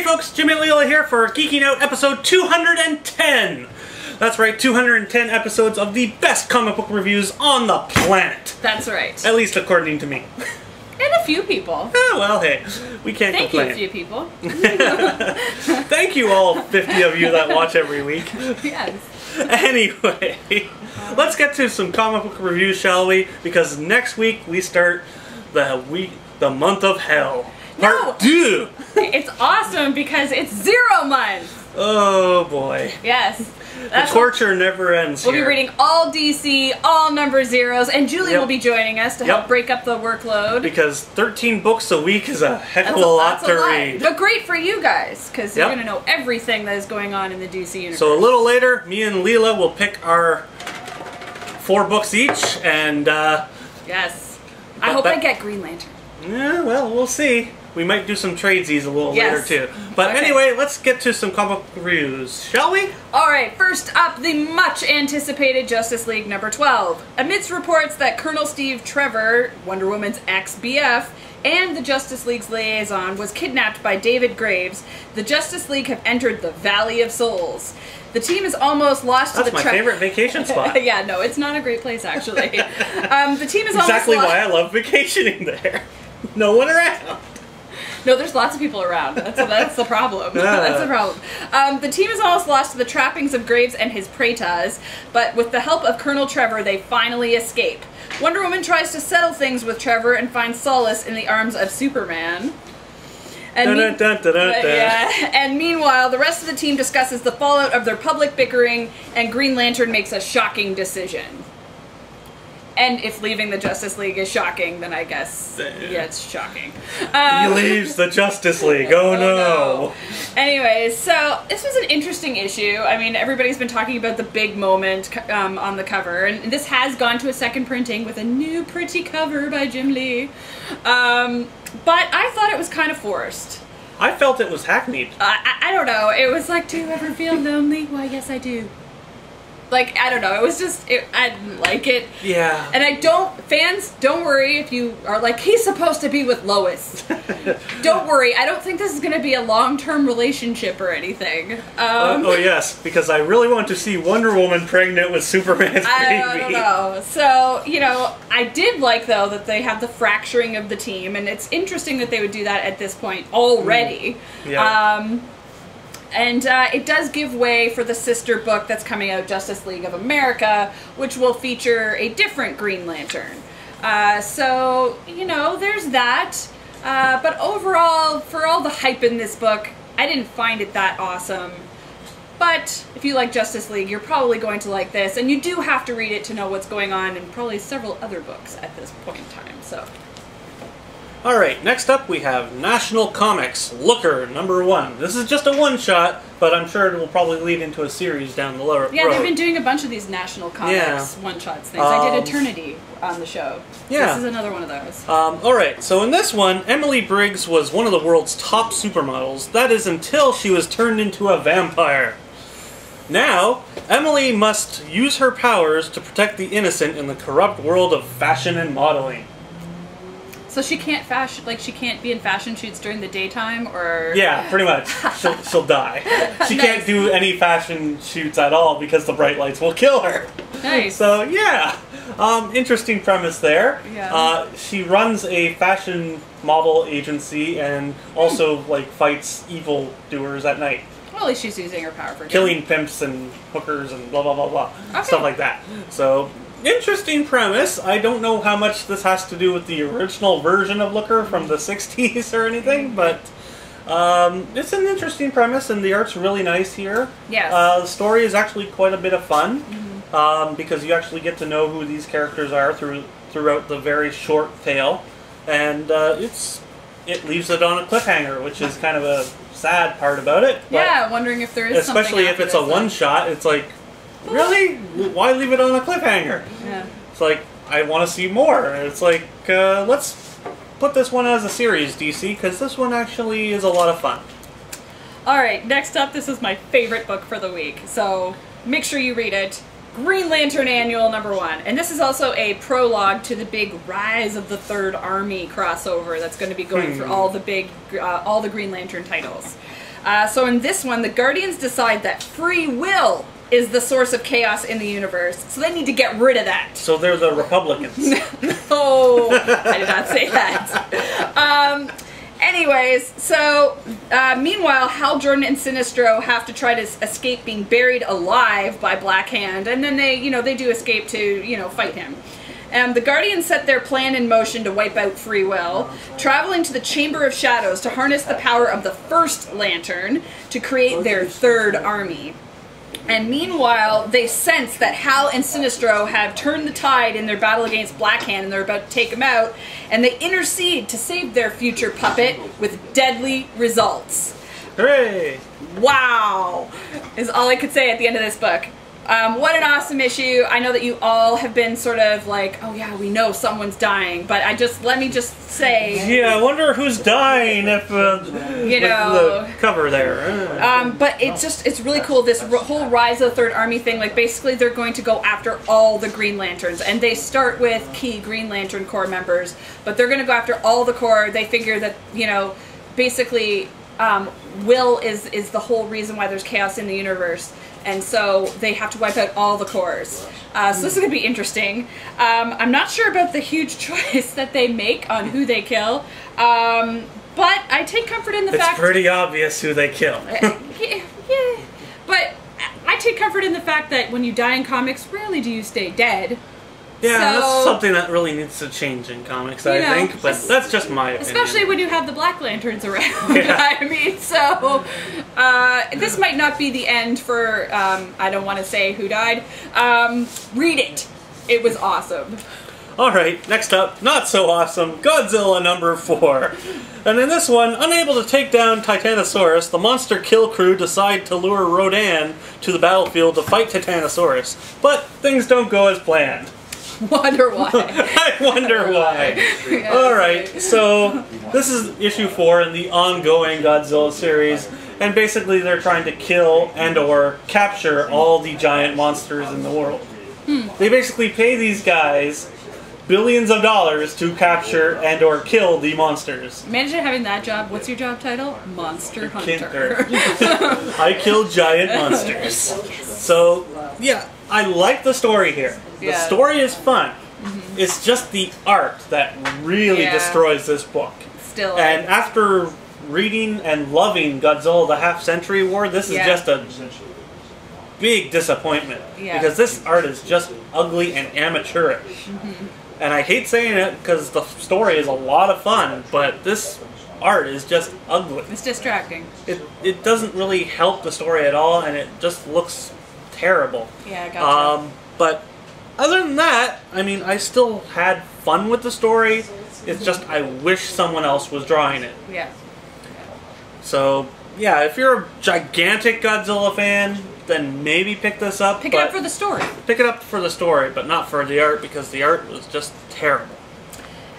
folks, Jim Leila here for Geeking Out episode 210. That's right, 210 episodes of the best comic book reviews on the planet. That's right. At least according to me. And a few people. Oh, well, hey, we can't complain. Thank you, a few people. Thank you all 50 of you that watch every week. Yes. Anyway, let's get to some comic book reviews, shall we? Because next week we start the month of hell. Part 2! It's awesome because it's 0 month! Oh boy. Yes. The torture never ends We'll here. be reading all DC, all number zeros, and Julie will be joining us to help break up the workload. Because 13 books a week is a heck of a lot to read. But great for you guys, because you're going to know everything that is going on in the DC universe. So a little later, me and Leila will pick our 4 books each, and yes. I hope I get Green Lantern. Yeah, well, we'll see. We might do some tradesies a little later, too. But anyway, let's get to some comic book reviews, shall we? Alright, first up, the much-anticipated Justice League number 12. Amidst reports that Colonel Steve Trevor, Wonder Woman's ex-BF, and the Justice League's liaison was kidnapped by David Graves, the Justice League have entered the Valley of Souls. The team is almost lost to the That's my favorite vacation spot. Yeah, no, it's not a great place, actually. The team is exactly why I love vacationing there. No one around. No, there's lots of people around. That's the problem. That's the problem. The team is almost lost to the trappings of Graves and his Praetas, but with the help of Colonel Trevor, they finally escape. Wonder Woman tries to settle things with Trevor and finds solace in the arms of Superman. And, and meanwhile, the rest of the team discusses the fallout of their public bickering, and Green Lantern makes a shocking decision. And if leaving the Justice League is shocking, then I guess, yeah, it's shocking. He leaves the Justice League. Oh, no. Anyways, so this was an interesting issue. I mean, everybody's been talking about the big moment on the cover, and this has gone to a second printing with a new pretty cover by Jim Lee. But I thought it was kind of forced. I felt it was hackneyed. I don't know. It was like, do you ever feel lonely? Why, yes, I do. Like, I don't know, it was just, I didn't like it. Yeah. And fans, don't worry if you are like, he's supposed to be with Lois. Don't worry, I don't think this is going to be a long-term relationship or anything. Oh yes, because I really want to see Wonder Woman pregnant with Superman's baby. I don't know. So, you know, I did like, though, that they have the fracturing of the team, and it's interesting that they would do that at this point already. Yeah. And it does give way for the sister book that's coming out, Justice League of America, which will feature a different Green Lantern. So, you know, there's that. But overall, for all the hype in this book, I didn't find it that awesome. But if you like Justice League, you're probably going to like this. And you do have to read it to know what's going on in probably several other books at this point in time. So. Alright, next up we have National Comics Looker #1. This is just a one-shot, but I'm sure it will probably lead into a series down the road. Yeah, they've been doing a bunch of these National Comics one-shots things. I did Eternity on the show. So this is another one of those. Alright, so in this one, Emily Briggs was one of the world's top supermodels. That is until she was turned into a vampire. Now, Emily must use her powers to protect the innocent in the corrupt world of fashion and modeling. So she can't she can't be in fashion shoots during the daytime, or... Yeah, pretty much. She'll die. She can't do any fashion shoots at all because the bright lights will kill her. Nice. So, yeah. Interesting premise there. Yeah. She runs a fashion model agency and also, like, fights evil doers at night. Well, at least she's using her power for good. Killing pimps and hookers and blah, blah, blah, blah. Okay. Stuff like that. So... interesting premise. I don't know how much this has to do with the original version of Looker from the 60s or anything, but it's an interesting premise, and the art's really nice here. Yes. The story is actually quite a bit of fun, because you actually get to know who these characters are throughout the very short tale, and it leaves it on a cliffhanger, which is kind of a sad part about it. Yeah, wondering if there is something especially if it's a one-shot, it's like, really? Why leave it on a cliffhanger? Yeah. It's like, I want to see more. It's like, let's put this one as a series, DC, because this one actually is a lot of fun. Alright, next up, this is my favorite book for the week, so make sure you read it. Green Lantern Annual #1. And this is also a prologue to the big Rise of the Third Army crossover that's going to be going for all the big, all the Green Lantern titles. So in this one, the Guardians decide that free will is the source of chaos in the universe, so they need to get rid of that. So they're the Republicans. No, I did not say that. Anyways, so meanwhile, Hal Jordan and Sinestro have to try to escape being buried alive by Black Hand, and then they do escape to, fight him. The Guardians set their plan in motion to wipe out free will, traveling to the Chamber of Shadows to harness the power of the first Lantern to create their third army. And meanwhile, they sense that Hal and Sinestro have turned the tide in their battle against Black Hand and they're about to take him out, and they intercede to save their future puppet with deadly results. Hooray! Wow! Is all I could say at the end of this book. What an awesome issue. I know that you all have been sort of like, oh yeah, we know someone's dying, but let me just say... Yeah, I wonder who's dying if, with the cover there. But it's really cool, this whole Rise of the Third Army thing. Like, basically they're going to go after all the Green Lanterns, and they start with key Green Lantern Corps members, but they're going to go after all the Corps. They figure that, basically will is the whole reason why there's chaos in the universe. And so they have to wipe out all the Corps. So this is going to be interesting. I'm not sure about the huge choice that they make on who they kill. But I take comfort in the fact... It's pretty obvious who they kill. Yeah. But I take comfort in the fact that when you die in comics, rarely do you stay dead. Yeah, that's something that really needs to change in comics, I think, but that's just my opinion. Especially when you have the Black Lanterns around, yeah. I mean, so, this might not be the end for, I don't want to say who died. Read it. It was awesome. Alright, next up, not so awesome, Godzilla #4. And in this one, unable to take down Titanosaurus, the monster kill crew decide to lure Rodan to the battlefield to fight Titanosaurus. But things don't go as planned. Wonder why. I wonder why. Yeah. Alright, so this is issue 4 in the ongoing Godzilla series, and basically they're trying to kill and or capture all the giant monsters in the world. They basically pay these guys billions of dollars to capture and or kill the monsters. Imagine having that job. What's your job title? Monster Hunter. I kill giant monsters. Yes. So, yeah, I like the story here. The story is fun. It's just the art that really destroys this book. Still. And after reading and loving Godzilla the Half-Century War, this is just a big disappointment. Because this art is just ugly and amateurish. And I hate saying it because the story is a lot of fun, but this art is just ugly. It's distracting. It doesn't really help the story at all, and it just looks terrible. Yeah, I gotcha. But other than that, I mean, I still had fun with the story. It's just I wish someone else was drawing it. Yeah. So, yeah, if you're a gigantic Godzilla fan, then maybe pick this up. Pick it up for the story. Pick it up for the story, but not for the art, because the art was just terrible.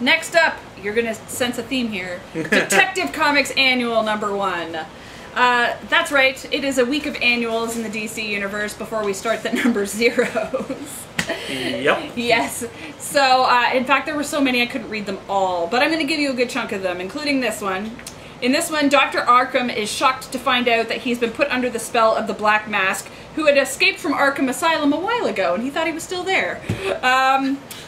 Next up, you're going to sense a theme here. Detective Comics Annual #1. That's right, it is a week of annuals in the DC universe before we start the number zeros. Yep. Yes. So, in fact, there were so many I couldn't read them all, but I'm going to give you a good chunk of them, including this one. In this one, Dr. Arkham is shocked to find out that he's been put under the spell of the Black Mask, who had escaped from Arkham Asylum a while ago, and he thought he was still there.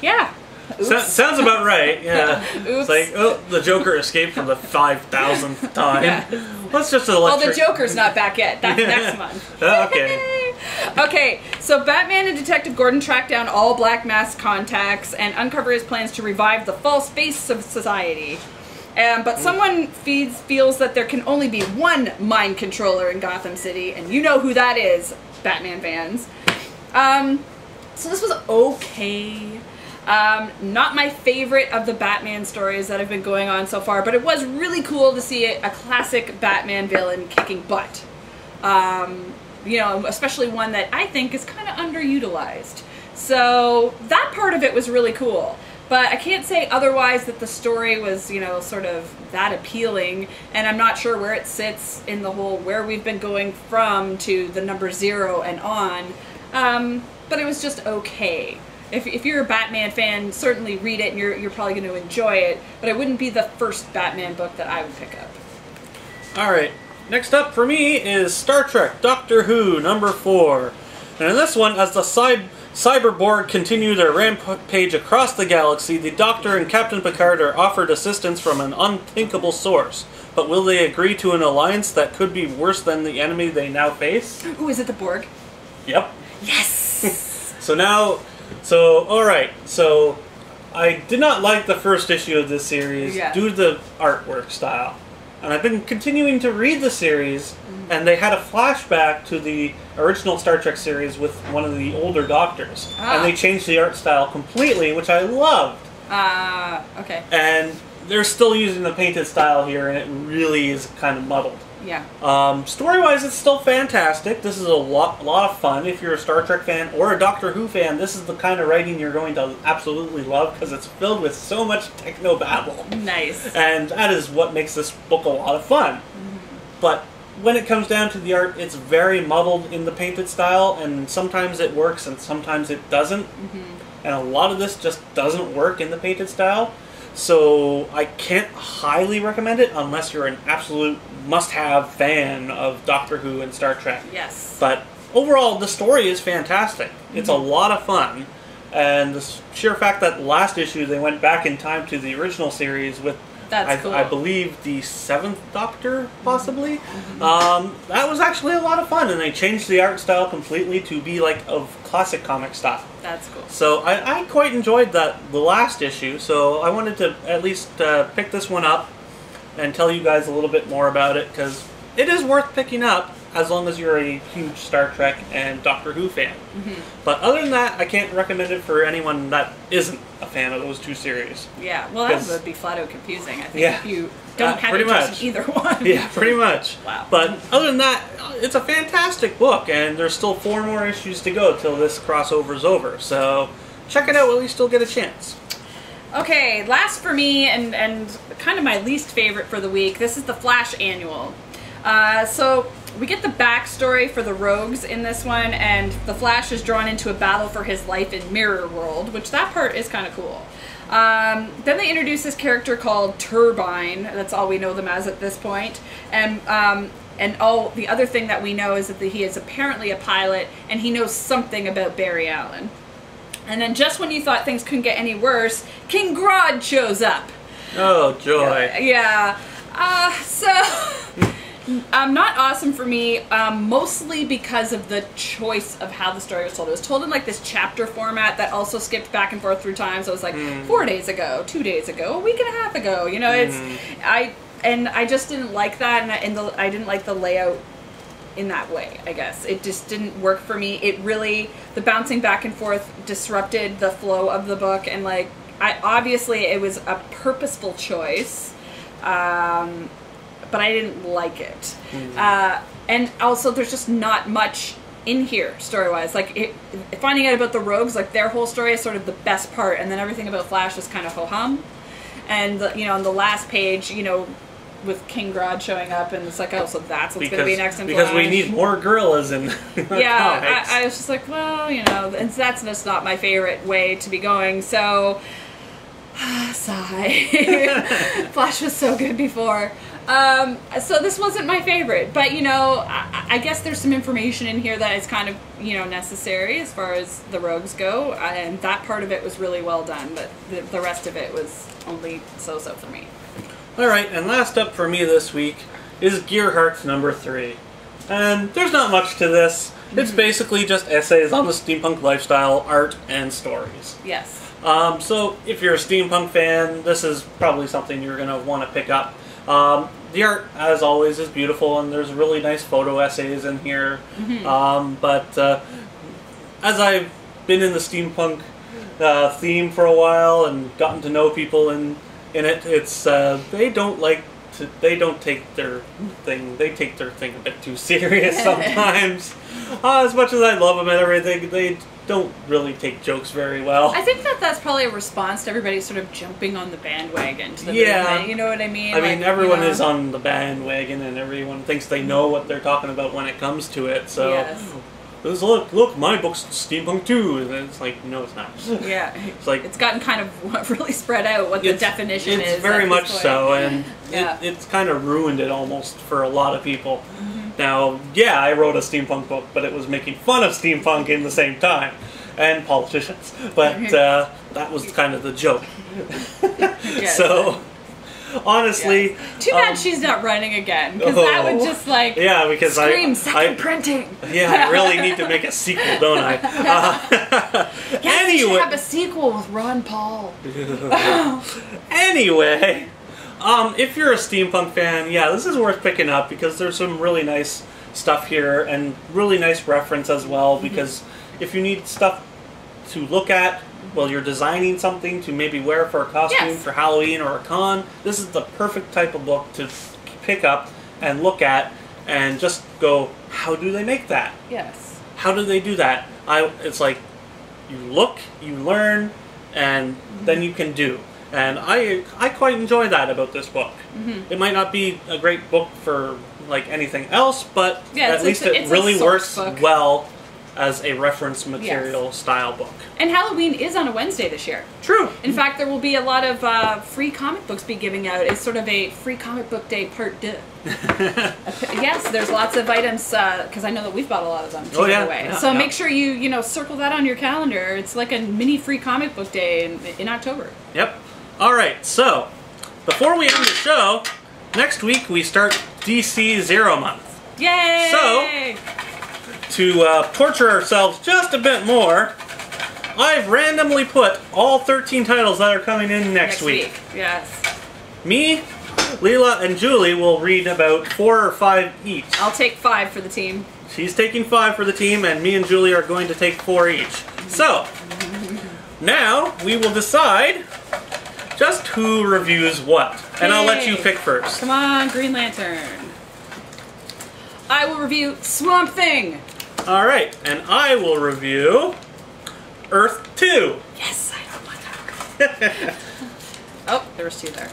Yeah. Sounds about right, yeah. It's like, oh, the Joker escaped for the 5,000th time. Yeah. Let's just Well, the Joker's not back yet. That's next month. Okay. Okay, so Batman and Detective Gordon track down all Black Mask contacts and uncover his plans to revive the false face of society. But someone feels that there can only be one mind controller in Gotham City, and you know who that is, Batman fans. So this was okay. Not my favorite of the Batman stories that have been going on so far, but it was really cool to see a classic Batman villain kicking butt. You know, especially one that I think is kind of underutilized. So that part of it was really cool. But I can't say otherwise that the story was, you know, sort of that appealing, and I'm not sure where it sits in the whole where we've been going from to the number 0 and on. But it was just okay. If you're a Batman fan, certainly read it, and you're probably going to enjoy it, but it wouldn't be the first Batman book that I would pick up. Alright, next up for me is Star Trek Doctor Who number 4. And in this one, as the Cyberborg continue their rampage across the galaxy, the Doctor and Captain Picard are offered assistance from an unthinkable source. But will they agree to an alliance that could be worse than the enemy they now face? Ooh, is it the Borg? Yep. Yes! Alright, so I did not like the first issue of this series due to the artwork style. And I've been continuing to read the series, and they had a flashback to the original Star Trek series with one of the older Doctors. And they changed the art style completely, which I loved. Okay. And they're still using the painted style here, and it really is kind of muddled. Yeah. Story-wise, it's still fantastic. This is a lot of fun. If you're a Star Trek fan or a Doctor Who fan, this is the kind of writing you're going to absolutely love because it's filled with so much techno-babble. Nice. And that is what makes this book a lot of fun. But when it comes down to the art, it's very muddled in the painted style, and sometimes it works and sometimes it doesn't. And a lot of this just doesn't work in the painted style. So I can't highly recommend it unless you're an absolute must-have fan of Doctor Who and Star Trek. Yes. But overall, the story is fantastic. It's a lot of fun. And the sheer fact that last issue they went back in time to the original series with, That's cool. I believe, the 7th Doctor, possibly. That was actually a lot of fun, and they changed the art style completely to be like of classic comic style. That's cool. So I quite enjoyed the last issue, so I wanted to at least pick this one up and tell you guys a little bit more about it, because it is worth picking up as long as you're a huge Star Trek and Doctor Who fan. But other than that, I can't recommend it for anyone that isn't a fan of those two series. Yeah, well, that would be flat out confusing, I think, if you don't have interest in either one. Yeah, pretty much. Wow. But other than that, it's a fantastic book, and there's still 4 more issues to go till this crossover's over. So check it out while you still get a chance. Okay, last for me, and kind of my least favorite for the week, this is the Flash Annual. So we get the backstory for the Rogues in this one, and the Flash is drawn into a battle for his life in Mirror World, which that part is kind of cool. Then they introduce this character called Turbine. That's all we know them as at this point. And all the other thing that we know is that he is apparently a pilot, and he knows something about Barry Allen. And then just when you thought things couldn't get any worse, King Grodd shows up. Oh, joy. Yeah. So... not awesome for me, mostly because of the choice of how the story was told. It was told in like this chapter format that also skipped back and forth through time. So it was like 4 days ago, 2 days ago, a week and a half ago. You know, I just didn't like that, and I didn't like the layout in that way. I guess it just didn't work for me. It really, the bouncing back and forth disrupted the flow of the book, and like obviously it was a purposeful choice. But I didn't like it. And also, there's just not much in here, story-wise. Like, finding out about the Rogues, like, their whole story is sort of the best part, and then everything about Flash is kind of ho-hum. And, you know, on the last page, you know, with King Grodd showing up, and it's like, oh, so that's what's going to be next in Flash. Because we need more gorillas in yeah, I was just like, well, you know, and that's just not my favorite way to be going, so... sigh. Flash was so good before. So this wasn't my favorite, but you know, I guess there's some information in here that is kind of, you know, necessary as far as the Rogues go, and that part of it was really well done, but the rest of it was only so-so for me. Alright, and last up for me this week is Gearhearts number 3. And there's not much to this. It's basically just essays on the steampunk lifestyle, art, and stories. Yes. So if you're a steampunk fan, this is probably something you're going to want to pick up. The art, as always, is beautiful, and there's really nice photo essays in here. But as I've been in the steampunk theme for a while and gotten to know people in it, it's they don't take their thing a bit too serious sometimes. As much as I love them and everything, they don't really take jokes very well. I think that's probably a response to everybody sort of jumping on the bandwagon to the movement. You know what I mean? I mean, everyone is on the bandwagon, and everyone thinks they know what they're talking about when it comes to it. So, look, my book's steampunk too. And it's like, no, it's not. Yeah. It's like it's gotten kind of really spread out what the definition is. It's very much point. so, and yeah. it's kind of ruined it almost for a lot of people. Now, yeah, I wrote a steampunk book, but it was making fun of steampunk in the same time, and politicians. But that was kind of the joke. Yes. So, honestly, too bad she's not running again, because that would just like because scream second printing. Yeah, I really need to make a sequel, don't I? Yes, anyway, you should have a sequel with Ron Paul. Anyway. If you're a steampunk fan, yeah, this is worth picking up because there's some really nice stuff here and really nice reference as well, because if you need stuff to look at while you're designing something to maybe wear for a costume for Halloween or a con, this is the perfect type of book to pick up and look at and just go, how do they make that? Yes. How do they do that? It's like, you look, you learn, and then you can do. And I quite enjoy that about this book. It might not be a great book for like anything else, but at least it really works well as a reference material style book. And Halloween is on a Wednesday this year. True. In fact, there will be a lot of free comic books be giving out. It's sort of a free comic book day part 2. Yes, there's lots of items, because I know that we've bought a lot of them to give away. So make sure you circle that on your calendar. It's like a mini free comic book day in October. Yep. Alright, so, before we end the show, next week we start DC Zero Month. Yay! So, to torture ourselves just a bit more, I've randomly put all 13 titles that are coming in next week. Yes. Me, Leila, and Julie will read about 4 or 5 each. I'll take 5 for the team. She's taking 5 for the team, and me and Julie are going to take 4 each. So, now we will decide just who reviews what. And I'll let you pick first. Come on, Green Lantern. I will review Swamp Thing. Alright, and I will review Earth 2. Yes, I don't want that. Oh, there was 2 there.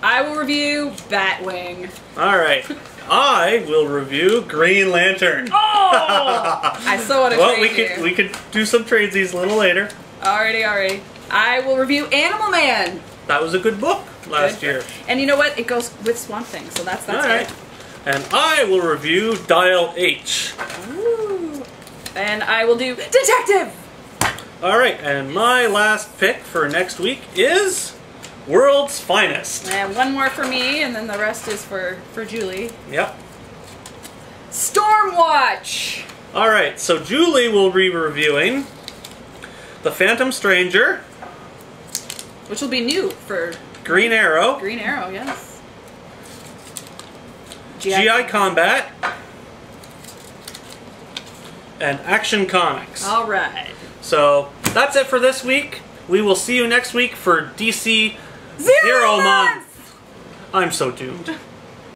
I will review Batwing. Alright, I will review Green Lantern. Oh! I so want to trade we could do some tradesies a little later. Alrighty. I will review Animal Man. That was a good book last year. And you know what? It goes with Swamp Thing, so that's Alright. good. And I will review Dial H. Ooh. And I will do Detective. Alright, and my last pick for next week is World's Finest. And one more for me, and then the rest is for Julie. Yep. Stormwatch. Alright, so Julie will be reviewing The Phantom Stranger, which will be new for Green Arrow. Green Arrow, yes. GI Combat, and Action Comics. Alright. So, that's it for this week. We will see you next week for DC Zero Month. I'm so doomed.